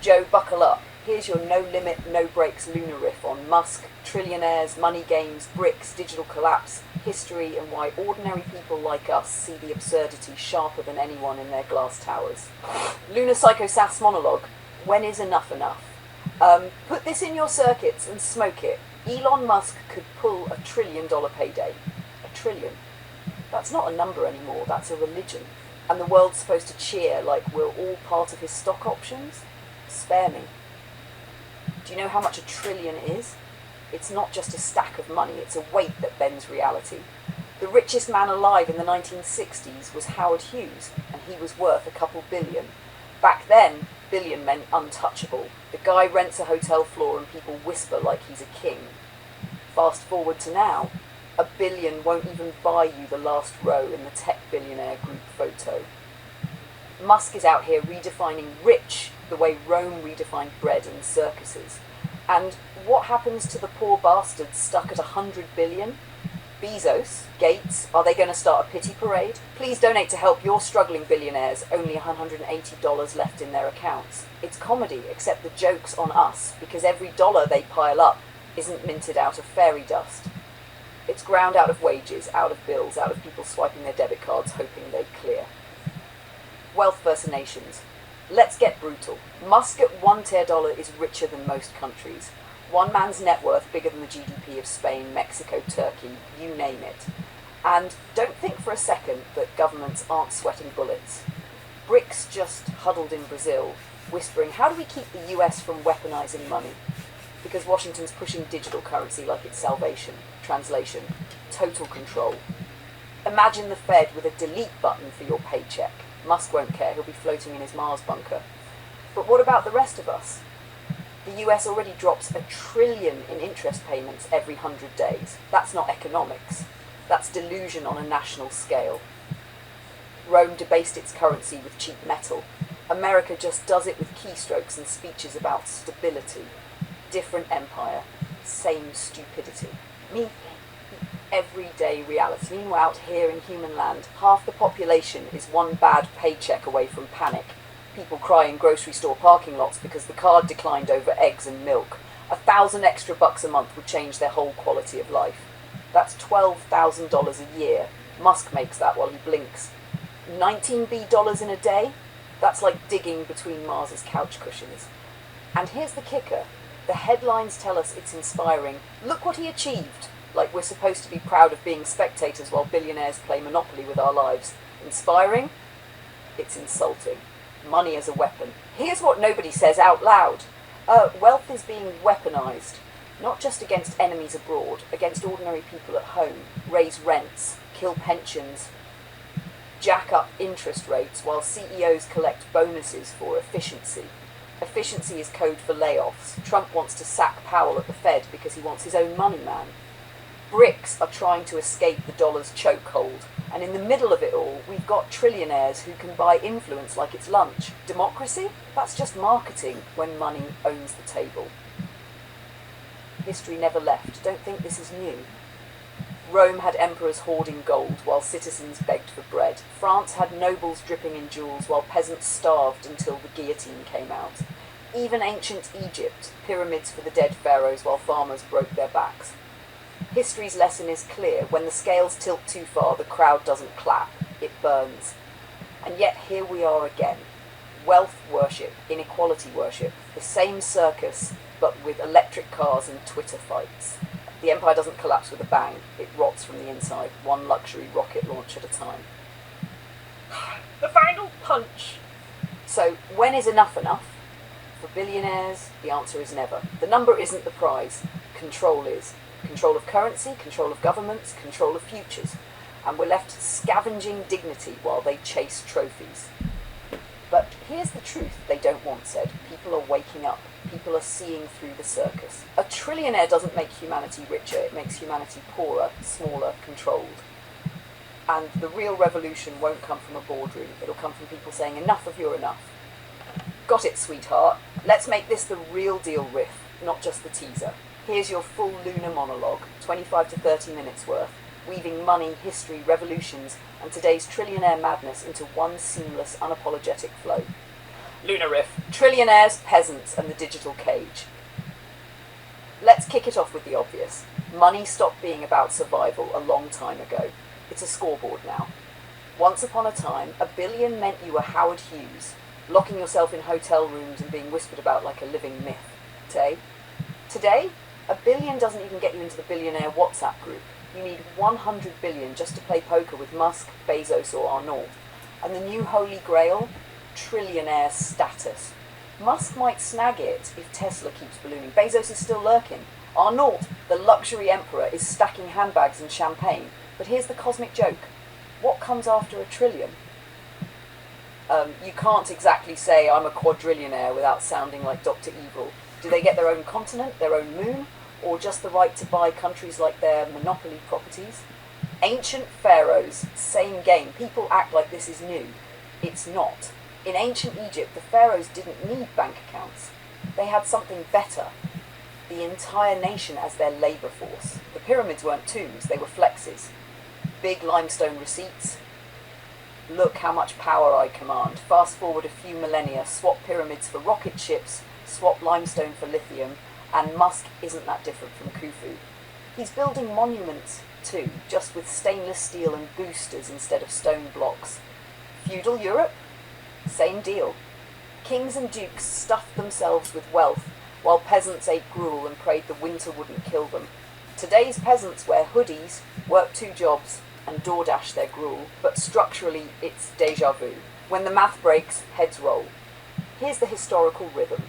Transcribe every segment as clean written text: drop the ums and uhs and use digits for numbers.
Joe, buckle up. Here's your no limit, no brakes lunar riff on Musk, trillionaires, money games, BRICS, digital collapse, history, and why ordinary people like us see the absurdity sharper than anyone in their glass towers. Lunar Psycho Sass monologue. When is enough enough? Put this in your circuits and smoke it. Elon Musk could pull $1 trillion payday. $1 trillion. That's not a number anymore, that's a religion. And the world's supposed to cheer like we're all part of his stock options? Spare me. Do you know how much $1 trillion is? It's not just a stack of money, it's a weight that bends reality. The richest man alive in the 1960s was Howard Hughes, and he was worth a couple billion. Back then, billion meant untouchable. The guy rents a hotel floor and people whisper like he's a king. Fast forward to now, $1 billion won't even buy you the last row in the tech billionaire group photo. Musk is out here redefining rich the way Rome redefined bread in circuses. And what happens to the poor bastards stuck at 100 billion? Bezos, Gates, are they going to start a pity parade? Please donate to help your struggling billionaires, only $180 left in their accounts. It's comedy, except the joke's on us, because every dollar they pile up isn't minted out of fairy dust. It's ground out of wages, out of bills, out of people swiping their debit cards hoping they clear. Wealth versus nations. Let's get brutal. Musk at $1 is richer than most countries. One man's net worth bigger than the GDP of Spain, Mexico, Turkey, you name it. And don't think for a second that governments aren't sweating bullets. BRICS just huddled in Brazil, whispering, how do we keep the US from weaponizing money? Because Washington's pushing digital currency like it's salvation. Translation, total control. Imagine the Fed with a delete button for your paycheck. Musk won't care, he'll be floating in his Mars bunker. But what about the rest of us? The US already drops $1 trillion in interest payments every 100 days. That's not economics. That's delusion on a national scale. Rome debased its currency with cheap metal. America just does it with keystrokes and speeches about stability. Different empire, same stupidity. Everyday reality. Meanwhile, out here in human land, half the population is one bad paycheck away from panic. People cry in grocery store parking lots because the card declined over eggs and milk. $1,000 extra bucks a month would change their whole quality of life. That's $12,000 a year. Musk makes that while he blinks. $19 in a day? That's like digging between Mars's couch cushions. And here's the kicker. The headlines tell us it's inspiring. Look what he achieved. Like we're supposed to be proud of being spectators while billionaires play Monopoly with our lives. Inspiring? It's insulting. Money as a weapon. Here's what nobody says out loud. Wealth is being weaponized, not just against enemies abroad, against ordinary people at home. Raise rents, kill pensions, jack up interest rates while CEOs collect bonuses for efficiency. Efficiency is code for layoffs. Trump wants to sack Powell at the Fed because he wants his own money man. BRICS are trying to escape the dollar's chokehold, and in the middle of it all, we've got trillionaires who can buy influence like it's lunch. Democracy? That's just marketing when money owns the table. History never left. Don't think this is new. Rome had emperors hoarding gold while citizens begged for bread. France had nobles dripping in jewels while peasants starved until the guillotine came out. Even ancient Egypt, pyramids for the dead pharaohs while farmers broke their backs. History's lesson is clear. When the scales tilt too far, the crowd doesn't clap, it burns. And yet here we are again. Wealth worship, inequality worship, the same circus, but with electric cars and Twitter fights. The empire doesn't collapse with a bang, it rots from the inside, one luxury rocket launch at a time. The final punch! So, when is enough enough? For billionaires, the answer is never. The number isn't the prize, control is. Control of currency, control of governments, control of futures. And we're left scavenging dignity while they chase trophies. But here's the truth they don't want said. People are waking up. People are seeing through the circus. A trillionaire doesn't make humanity richer, it makes humanity poorer, smaller, controlled. And the real revolution won't come from a boardroom. It'll come from people saying, enough of your enough. Got it, sweetheart. Let's make this the real deal riff, not just the teaser. Here's your full lunar monologue, 25 to 30 minutes worth, weaving money, history, revolutions, and today's trillionaire madness into one seamless, unapologetic flow. Lunar riff. Trillionaires, peasants, and the digital cage. Let's kick it off with the obvious. Money stopped being about survival a long time ago. It's a scoreboard now. Once upon a time, $1 billion meant you were Howard Hughes, locking yourself in hotel rooms and being whispered about like a living myth. Today, $1 billion doesn't even get you into the billionaire WhatsApp group. You need 100 billion just to play poker with Musk, Bezos, or Arnault. And the new holy grail? Trillionaire status. Musk might snag it if Tesla keeps ballooning. Bezos is still lurking. Arnault, the luxury emperor, is stacking handbags and champagne. But here's the cosmic joke. What comes after $1 trillion? You can't exactly say I'm a quadrillionaire without sounding like Dr. Evil. Do they get their own continent, their own moon, or just the right to buy countries like their monopoly properties? Ancient pharaohs, same game. People act like this is new. It's not. In ancient Egypt, the pharaohs didn't need bank accounts. They had something better. The entire nation as their labour force. The pyramids weren't tombs, they were flexes. Big limestone receipts. Look how much power I command. Fast forward a few millennia, swap pyramids for rocket ships, swap limestone for lithium, and Musk isn't that different from Khufu. He's building monuments too, just with stainless steel and boosters instead of stone blocks. Feudal Europe? Same deal. Kings and dukes stuffed themselves with wealth, while peasants ate gruel and prayed the winter wouldn't kill them. Today's peasants wear hoodies, work 2 jobs, and DoorDash their gruel, but structurally it's déjà vu. When the math breaks, heads roll. Here's the historical rhythm.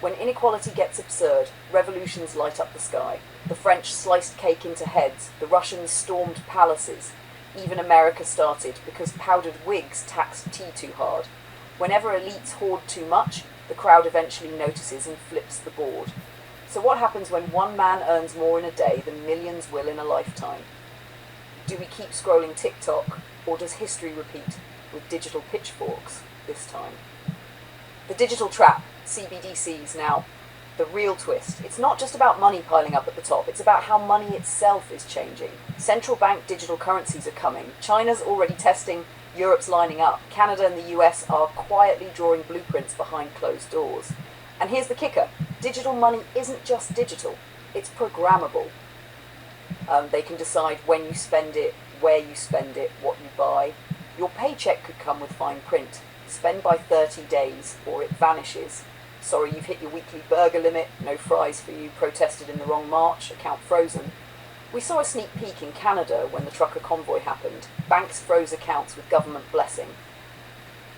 When inequality gets absurd, revolutions light up the sky. The French sliced cake into heads, the Russians stormed palaces. Even America started because powdered wigs taxed tea too hard. Whenever elites hoard too much, the crowd eventually notices and flips the board. So what happens when one man earns more in a day than millions will in a lifetime? Do we keep scrolling TikTok, or does history repeat with digital pitchforks this time? The digital trap, CBDCs now. The real twist. It's not just about money piling up at the top, it's about how money itself is changing. Central bank digital currencies are coming. China's already testing, Europe's lining up. Canada and the US are quietly drawing blueprints behind closed doors. And here's the kicker. Digital money isn't just digital, it's programmable. They can decide when you spend it, where you spend it, what you buy. Your paycheck could come with fine print. Spend by 30 days, or it vanishes. Sorry, you've hit your weekly burger limit, no fries for you, protested in the wrong march, account frozen. We saw a sneak peek in Canada when the trucker convoy happened. Banks froze accounts with government blessing.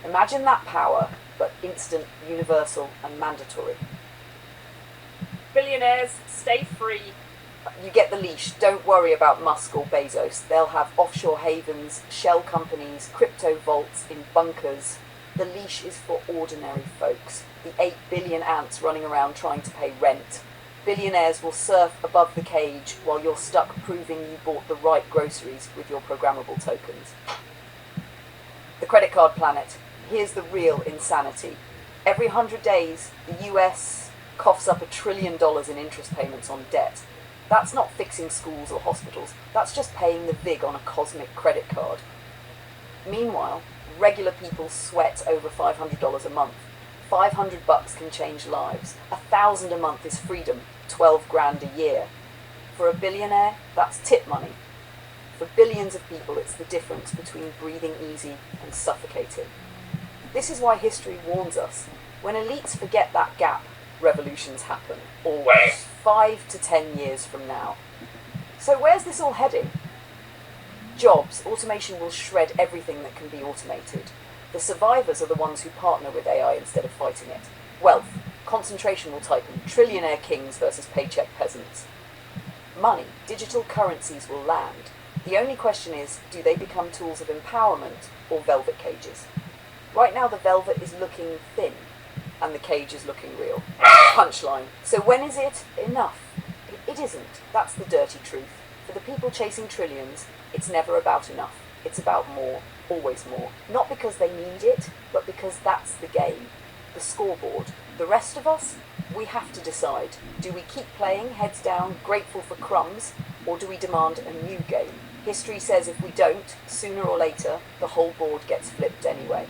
Imagine that power, but instant, universal, and mandatory. Billionaires, stay free. You get the leash. Don't worry about Musk or Bezos. They'll have offshore havens, shell companies, crypto vaults in bunkers. The leash is for ordinary folks. The 8 billion ants running around trying to pay rent. Billionaires will surf above the cage while you're stuck proving you bought the right groceries with your programmable tokens. The credit card planet. Here's the real insanity. Every 100 days, the US coughs up $1 trillion in interest payments on debt. That's not fixing schools or hospitals. That's just paying the vig on a cosmic credit card. Meanwhile, regular people sweat over $500 a month. $500 can change lives. $1,000 a month is freedom. 12 grand a year. For a billionaire, that's tip money. For billions of people, it's the difference between breathing easy and suffocating. This is why history warns us. When elites forget that gap, revolutions happen. Always. 5 to 10 years from now. So where's this all heading? Jobs. Automation will shred everything that can be automated. The survivors are the ones who partner with AI instead of fighting it. Wealth. Concentration will tighten. Trillionaire kings versus paycheck peasants. Money. Digital currencies will land. The only question is, do they become tools of empowerment or velvet cages? Right now the velvet is looking thin, and the cage is looking real. Punchline. So when is it enough? It isn't. That's the dirty truth. For the people chasing trillions, it's never about enough. It's about more, always more. Not because they need it, but because that's the game, the scoreboard. The rest of us, we have to decide. Do we keep playing, heads down, grateful for crumbs, or do we demand a new game? History says if we don't, sooner or later, the whole board gets flipped anyway.